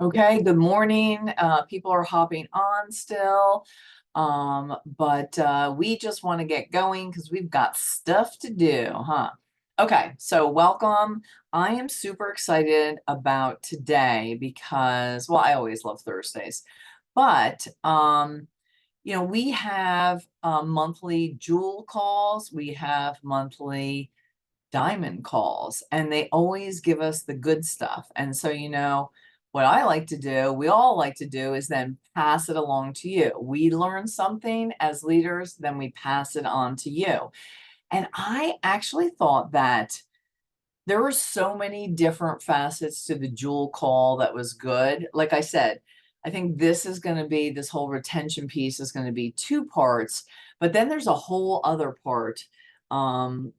Okay, good morning. People are hopping on still. But we just want to get going because we've got stuff to do, huh? Okay, so welcome. I am super excited about today because, well, I always love Thursdays, but we have monthly jewel calls, we have monthly diamond calls, and they always give us the good stuff. And so, what I like to do, we all like to do, is then pass it along to you. We learn something as leaders, then we pass it on to you. And I actually thought that there were so many different facets to the jewel call that was good. Like I said, I think this whole retention piece is going to be two parts, but then there's a whole other part um,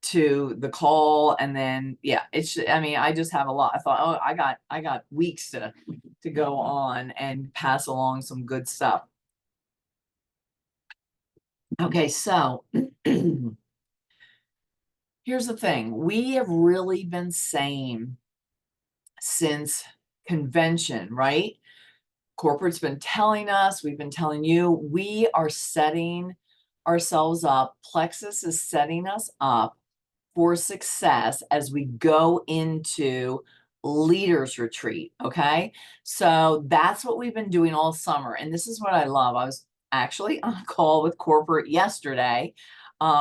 to the call. And then, yeah, I mean, I just have a lot. I thought, oh, I got weeks to go on and pass along some good stuff. Okay, so here's the thing. We have really been saying since convention, right? Corporate's been telling us, we've been telling you, we are setting ourselves up. Plexus is setting us up for success as we go into leaders retreat. Okay. So that's what we've been doing all summer. And this is what I love. I was actually on a call with corporate yesterday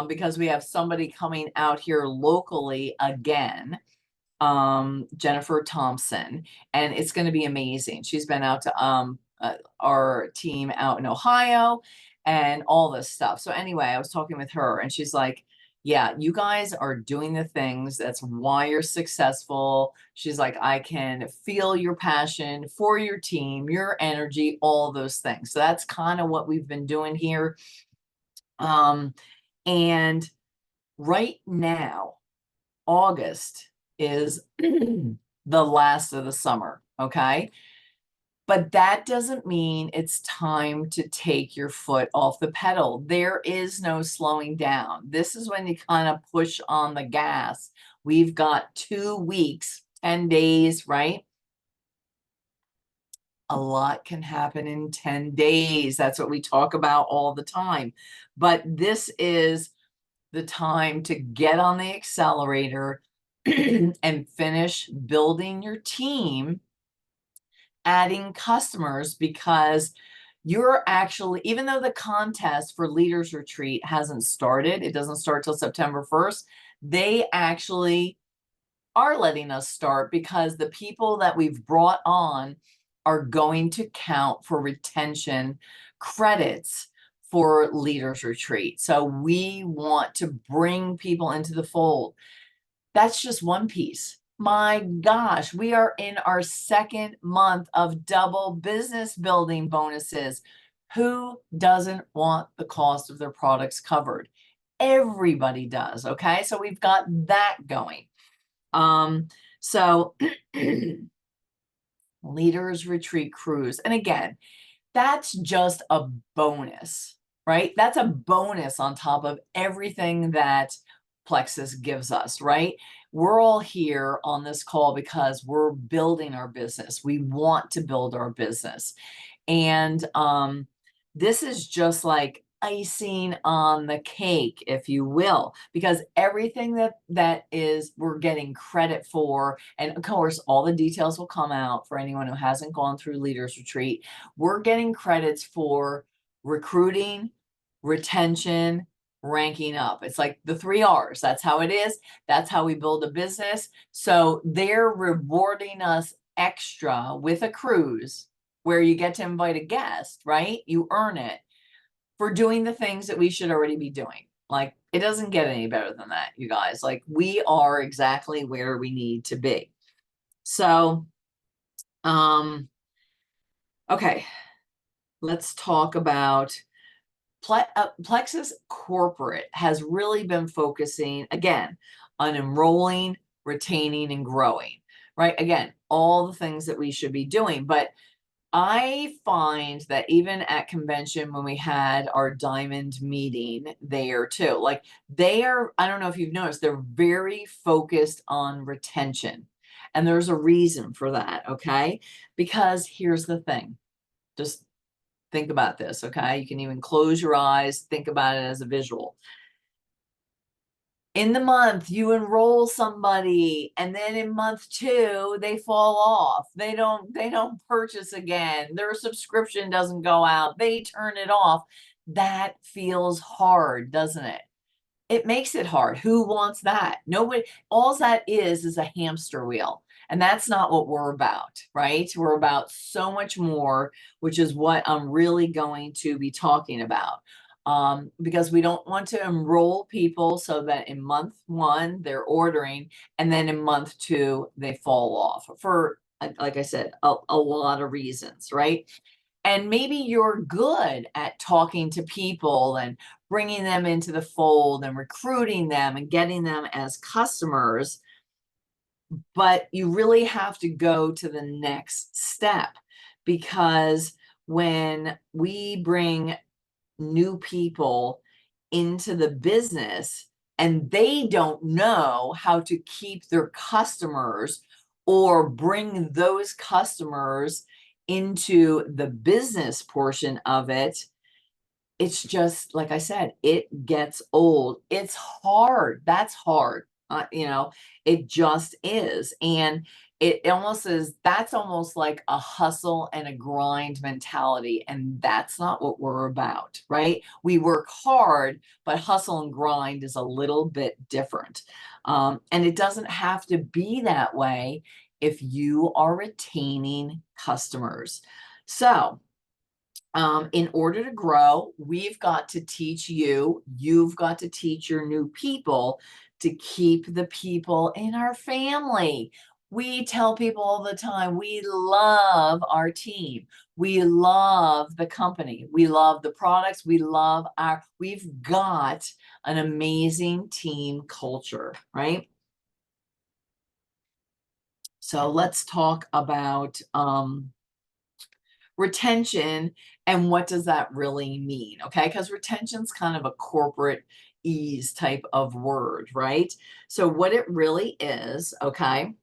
because we have somebody coming out here locally again, Jennifer Thompson, and it's going to be amazing. She's been out to our team out in Ohio and all this stuff. So anyway, I was talking with her and she's like, yeah, you guys are doing the things. That's why you're successful. She's like, I can feel your passion for your team, your energy, all those things. So that's kind of what we've been doing here. And right now, August is the last of the summer, okay? But that doesn't mean it's time to take your foot off the pedal. There is no slowing down. This is when you kind of push on the gas. We've got 2 weeks, 10 days, right? A lot can happen in 10 days. That's what we talk about all the time. But this is the time to get on the accelerator and finish building your team, adding customers, because you're actually, even though the contest for Leaders Retreat hasn't started, it doesn't start till September 1st, they actually are letting us start because the people that we've brought on are going to count for retention credits for Leaders Retreat. So we want to bring people into the fold. That's just one piece. My gosh, we are in our second month of double business building bonuses. Who doesn't want the cost of their products covered? Everybody does. Okay. So we've got that going. So Leaders Retreat Cruise. And again, that's just a bonus, right? That's a bonus on top of everything that Plexus gives us, right? We're all here on this call because we're building our business. We want to build our business. And this is just like icing on the cake, if you will, because everything that is we're getting credit for, and of course all the details will come out for anyone who hasn't gone through Leaders Retreat. We're getting credits for recruiting, retention, ranking up. It's like the 3 R's. That's how it is. That's how we build a business. So they're rewarding us extra with a cruise where you get to invite a guest, right? You earn it for doing the things that we should already be doing. Like, it doesn't get any better than that, you guys. Like, we are exactly where we need to be. So, okay, let's talk about Plexus Corporate has really been focusing, again, on enrolling, retaining, and growing, right? Again, all the things that we should be doing. But I find that even at convention, when we had our diamond meeting there too, like I don't know if you've noticed, they're very focused on retention. And there's a reason for that, okay? Because here's the thing. Just think about this, okay? You can even close your eyes, think about it as a visual. In the month, you enroll somebody, and then in month 2, they fall off. They don't purchase again. Their subscription doesn't go out. They turn it off. That feels hard, doesn't it? It makes it hard. Who wants that? Nobody. All that is a hamster wheel. And that's not what we're about, right? We're about so much more, which is what I'm really going to be talking about. Because we don't want to enroll people so that in month 1 they're ordering, and then in month 2 they fall off for, like I said, a lot of reasons, right? And maybe you're good at talking to people and bringing them into the fold and recruiting them and getting them as customers, but you really have to go to the next step, because when we bring new people into the business and they don't know how to keep their customers or bring those customers into the business portion of it, it's just like I said, it gets old. It's hard. That's hard. It just is. And it almost is, that's almost like a hustle and a grind mentality. And that's not what we're about, right? We work hard, but hustle and grind is a little bit different. And it doesn't have to be that way if you are retaining customers. So, in order to grow, we've got to teach you've got to teach your new people to keep the people in our family. We tell people all the time, we love our team. We love the company. We love the products. We've got an amazing team culture, right? So let's talk about, retention and what does that really mean, okay? Because retention's kind of a corporate ease type of word, right? So what it really is, okay?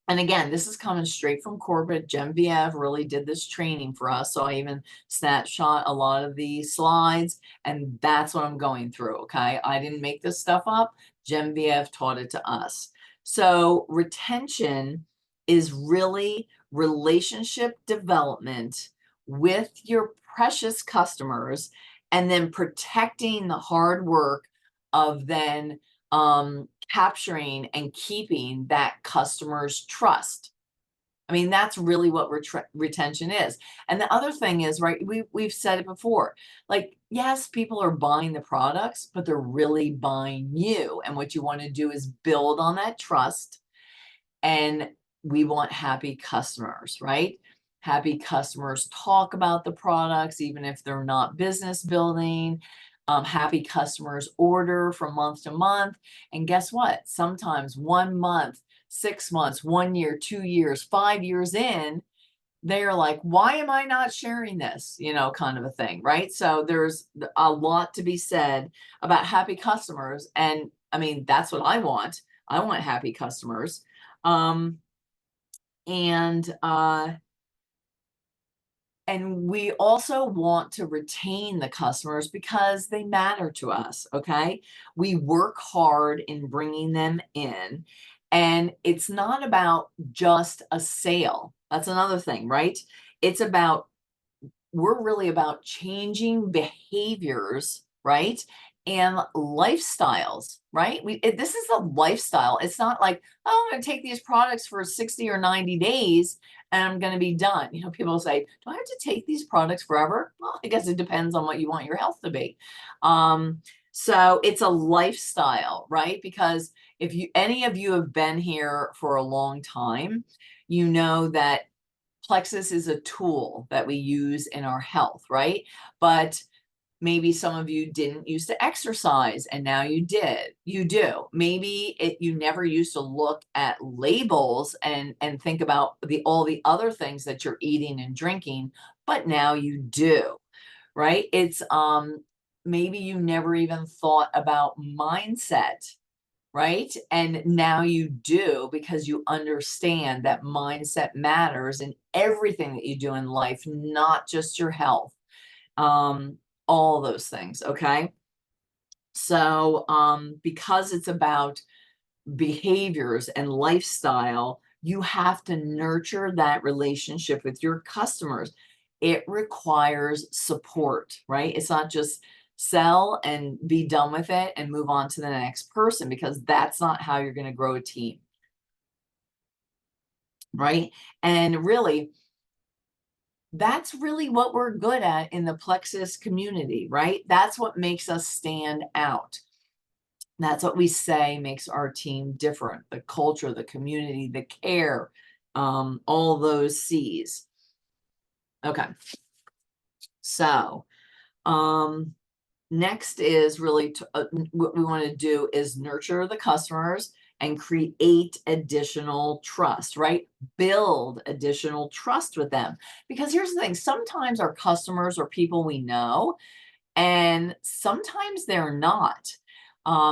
And again, this is coming straight from corporate. Genevieve really did this training for us. So I even snapshot a lot of the slides, and that's what I'm going through, okay? I didn't make this stuff up. Genevieve taught it to us. So retention is really relationship development with your precious customers, and then protecting the hard work of then capturing and keeping that customer's trust. I mean, that's really what retention is. And the other thing is, right, we've said it before, like, yes, people are buying the products, but they're really buying you. And what you want to do is build on that trust. And we want happy customers, right? Happy customers talk about the products, even if they're not business building. Happy customers order from month to month. And guess what? Sometimes 1 month, 6 months, 1 year, 2 years, 5 years in, they're like, why am I not sharing this? Kind of a thing, right? So there's a lot to be said about happy customers. And I mean, that's what I want. I want happy customers. Um, and uh, and we also want to retain the customers because they matter to us, okay? We work hard in bringing them in, and it's not about just a sale. That's another thing, right? It's about, we're really about changing behaviors, right? And lifestyles, right? This is a lifestyle. It's not like, oh, I'm going to take these products for 60 or 90 days and I'm going to be done. People say, do I have to take these products forever? Well, I guess it depends on what you want your health to be. So it's a lifestyle, right? Because if any of you have been here for a long time, you know that Plexus is a tool that we use in our health, right? But maybe some of you didn't used to exercise and now you do. Maybe you never used to look at labels and think about all the other things that you're eating and drinking, but now you do, right? It's maybe you never even thought about mindset right? And now you do, because you understand that mindset matters in everything that you do in life, not just your health. Um, all those things, okay? So, because it's about behaviors and lifestyle, you have to nurture that relationship with your customers. It requires support, right? It's not just sell and be done with it and move on to the next person, because that's not how you're going to grow a team, right? And really, that's really what we're good at in the Plexus community, right? That's what makes us stand out. That's what we say makes our team different: the culture, the community, the care, all those C's. Okay. So, um, next is really what we want to do is nurture the customers and create additional trust, right? Build additional trust with them. Because here's the thing, sometimes our customers are people we know, and sometimes they're not.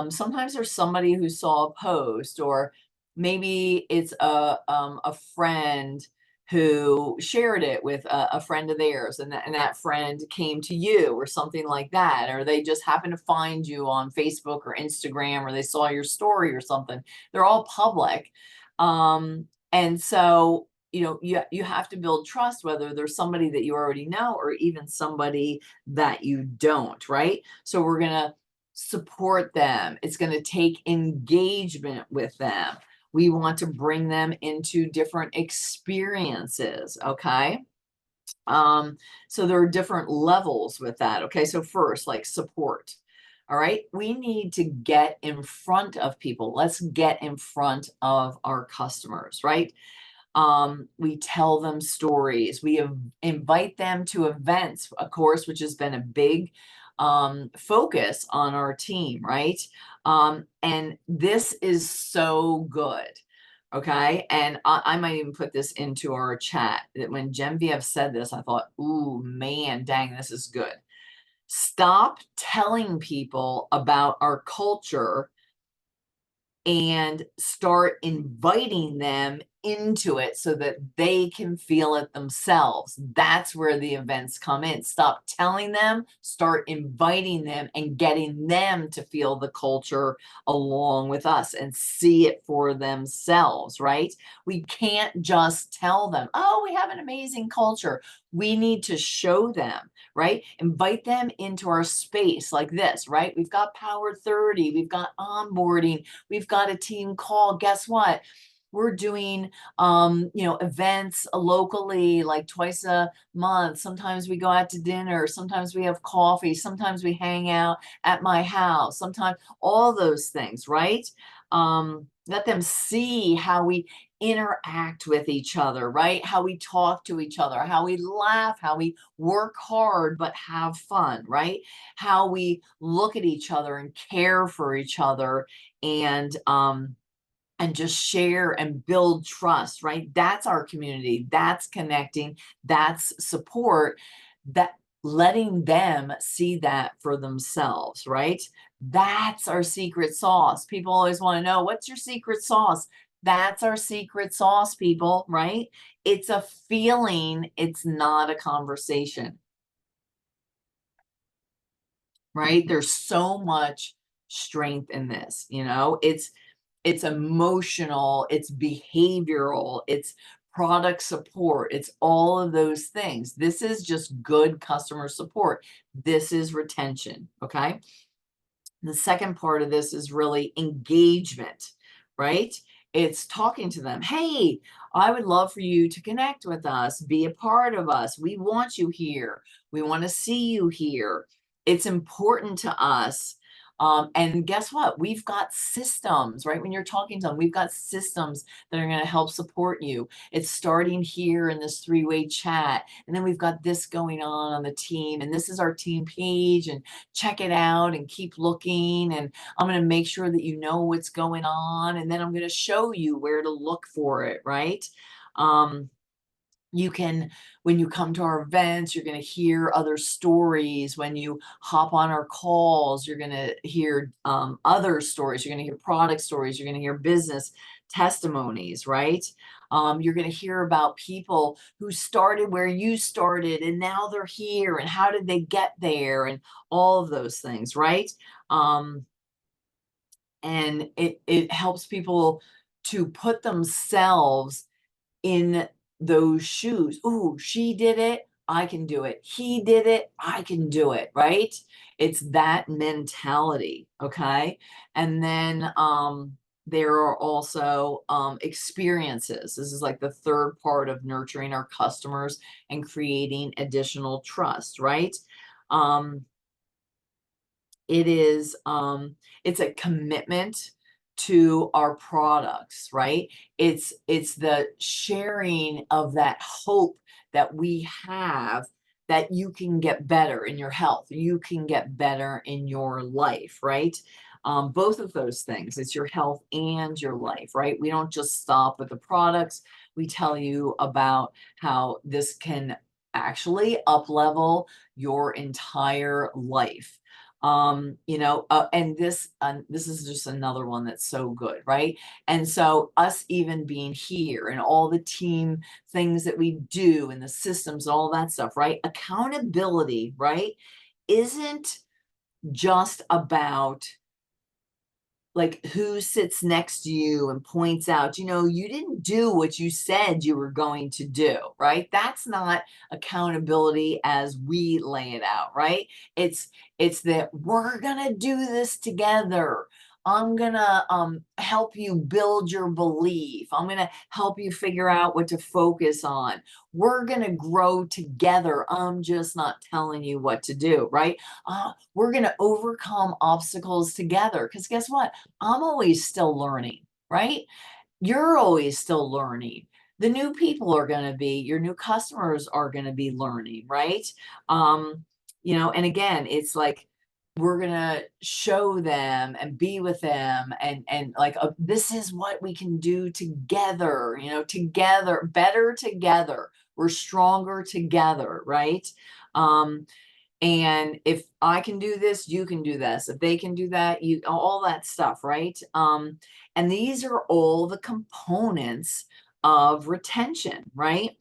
Sometimes there's somebody who saw a post, or maybe it's a friend who shared it with a friend of theirs, and that friend came to you or something like that, or they just happen to find you on Facebook or Instagram, or they saw your story or something. They're all public. And so, you have to build trust, whether there's somebody that you already know or even somebody that you don't, right? So we're going to support them. It's going to take engagement with them. We want to bring them into different experiences, okay? So there are different levels with that, okay? So first, like support. All right, we need to get in front of people. Let's get in front of our customers, right? We tell them stories. We invite them to events, of course, which has been a big focus on our team, right? And this is so good. Okay. And I might even put this into our chat, that when Genevieve said this, I thought, ooh, man, dang, this is good. Stop telling people about our culture and start inviting them into it so that they can feel it themselves. That's where the events come in. Stop telling them, start inviting them and getting them to feel the culture along with us and see it for themselves, right? We can't just tell them, oh, we have an amazing culture. We need to show them, right? Invite them into our space like this, right? We've got Power 30, we've got onboarding, we've got a team call. Guess what? We're doing events locally, like twice a month. Sometimes we go out to dinner, sometimes we have coffee, sometimes we hang out at my house, sometimes all those things, right? Let them see how we interact with each other, right? How we talk to each other, how we laugh, how we work hard but have fun, right? How we look at each other and care for each other, and just share and build trust, right? That's our community. That's connecting. That's support. That letting them see that for themselves, right? That's our secret sauce. People always want to know, what's your secret sauce? That's our secret sauce, people, right? It's a feeling. It's not a conversation, right? There's so much strength in this, it's emotional, it's behavioral, it's product support, it's all of those things. This is just good customer support. This is retention, okay? The second part of this is really engagement, right? It's talking to them. Hey, I would love for you to connect with us, be a part of us. We want you here. We want to see you here. It's important to us. And guess what? We've got systems, right? When you're talking to them, we've got systems that are going to help support you. It's starting here in this three-way chat. And then we've got this going on the team. And this is our team page. And check it out and keep looking. And I'm going to make sure that you know what's going on. And then I'm going to show you where to look for it, right? Um, You can, when you come to our events, you're going to hear other stories. When you hop on our calls, you're going to hear other stories. You're going to hear product stories. You're going to hear business testimonies, right? You're going to hear about people who started where you started and now they're here, and how did they get there, and all of those things, right? Um, and it helps people to put themselves in those shoes. Oh, she did it, I can do it. He did it, I can do it, right? It's that mentality, okay? And then there are also experiences. This is like the third part of nurturing our customers and creating additional trust, right? Um, it is it's a commitment to our products, right? It's the sharing of that hope that we have, that you can get better in your health, you can get better in your life, right? Both of those things, it's your health and your life, right? We don't just stop with the products. We tell you about how this can actually up level your entire life. And this is just another one that's so good, right? And so us even being here and all the team things that we do and the systems and all that stuff, right? Accountability, right, isn't just about like who sits next to you and points out, you didn't do what you said you were going to do, right? That's not accountability as we lay it out, right? It's that we're gonna do this together. I'm gonna help you build your belief. I'm gonna help you figure out what to focus on. We're gonna grow together. I'm just not telling you what to do, right? We're gonna overcome obstacles together. Because guess what? I'm always still learning, right? You're always still learning. The new people are going to be, your new customers are going to be learning, right? And again, it's like we're going to show them and be with them, and like this is what we can do together, together, better together. We're stronger together, right? Um, and if I can do this, you can do this. If they can do that, you, all that stuff, right? And these are all the components of retention, right?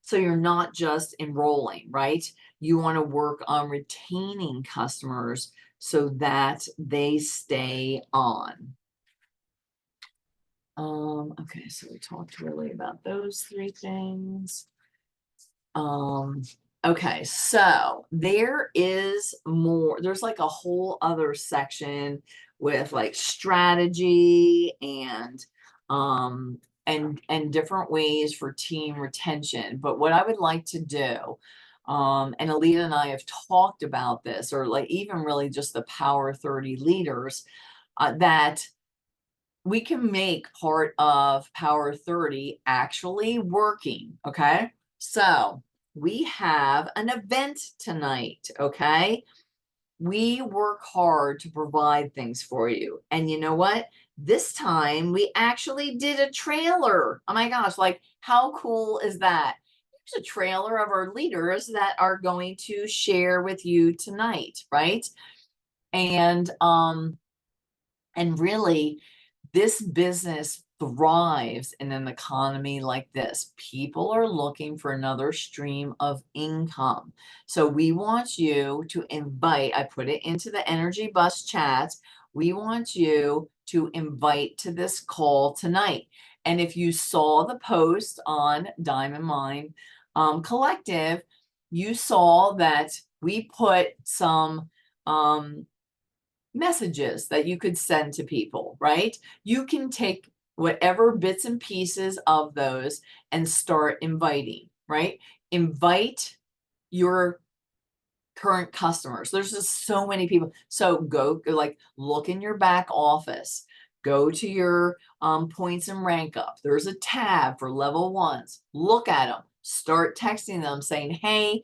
So you're not just enrolling, right? You want to work on retaining customers so that they stay on. Okay, so we talked really about those three things. Okay, so there is more, there's like a whole other section with like strategy and different ways for team retention. But what I would like to do, and Alita and I have talked about this, or like even really just the Power 30 leaders, that we can make part of Power 30 actually working. Okay, so we have an event tonight. Okay, we work hard to provide things for you, and you know what, this time we actually did a trailer. Oh my gosh, like how cool is that? Here's a trailer of our leaders that are going to share with you tonight, right? And really, this business thrives in an economy like this. People are looking for another stream of income. So we want you to invite, I put it into the Energy Bus chat. We want you to invite to this call tonight. And if you saw the post on Diamond Mind Collective, you saw that we put some messages that you could send to people, right? You can take whatever bits and pieces of those and start inviting, right? Invite your current customers. There's just so many people. So go like look in your back office, go to your points and rank up. There's a tab for level ones. Look at them, start texting them saying, hey,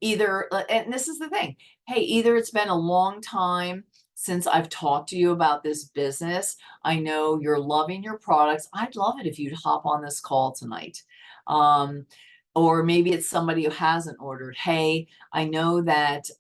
either, and this is the thing, hey, either it's been a long time since I've talked to you about this business, I know you're loving your products. I'd love it if you'd hop on this call tonight. Um, or maybe it's somebody who hasn't ordered. Hey, I know that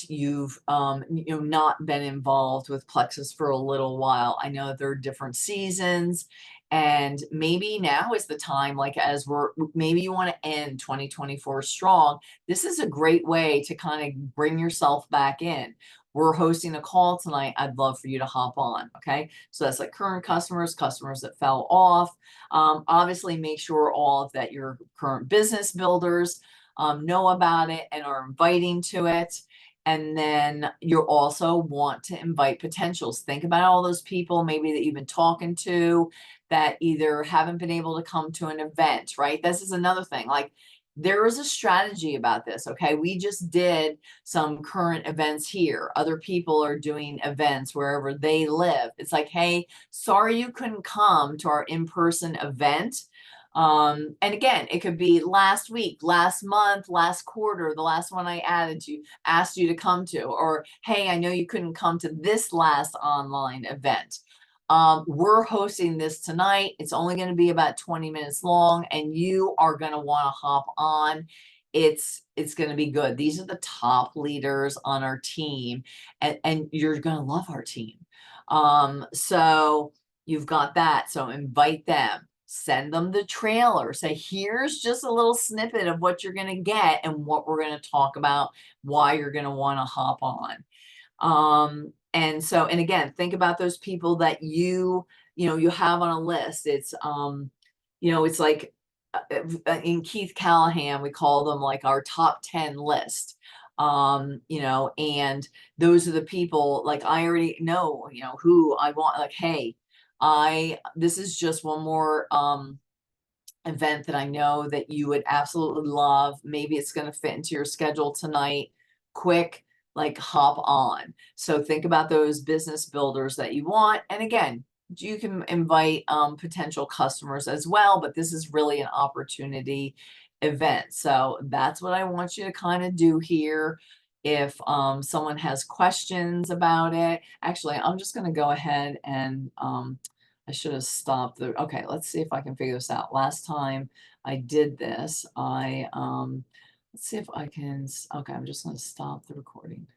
you've not been involved with Plexus for a little while. I know there are different seasons, and maybe now is the time, like as maybe you want to end 2024 strong. This is a great way to kind of bring yourself back in. We're hosting a call tonight. I'd love for you to hop on. Okay. So that's like current customers, customers that fell off. Obviously, make sure all of that your current business builders know about it and are inviting to it. And then you also want to invite potentials. Think about all those people maybe that you've been talking to that either haven't been able to come to an event, right? This is another thing. Like there is a strategy about this. Okay. We just did some current events here. Other people are doing events wherever they live. It's like, hey, sorry you couldn't come to our in-person event. And again, it could be last week, last month, last quarter, the last one I asked you to come to, or hey, I know you couldn't come to this last online event. We're hosting this tonight. It's only going to be about 20 minutes long, and you are going to want to hop on. It's going to be good. These are the top leaders on our team, and you're going to love our team. So you've got that. So invite them. Send them the trailer. Say, here's just a little snippet of what you're going to get and what we're going to talk about, why you're going to want to hop on. And so, and again, think about those people that you have on a list. It's, it's like in Keith Callahan, we call them like our top 10 list. And those are the people like I already know, who I want, like, hey, this is just one more event that I know that you would absolutely love. Maybe it's going to fit into your schedule tonight. Quick, like hop on. So think about those business builders that you want. And again, you can invite potential customers as well, but this is really an opportunity event. So that's what I want you to kind of do here. If someone has questions about it, actually, I'm just going to go ahead and I should have stopped the, okay, let's see if I can figure this out. Last time I did this, let's see if I can, okay, I'm just going to stop the recording.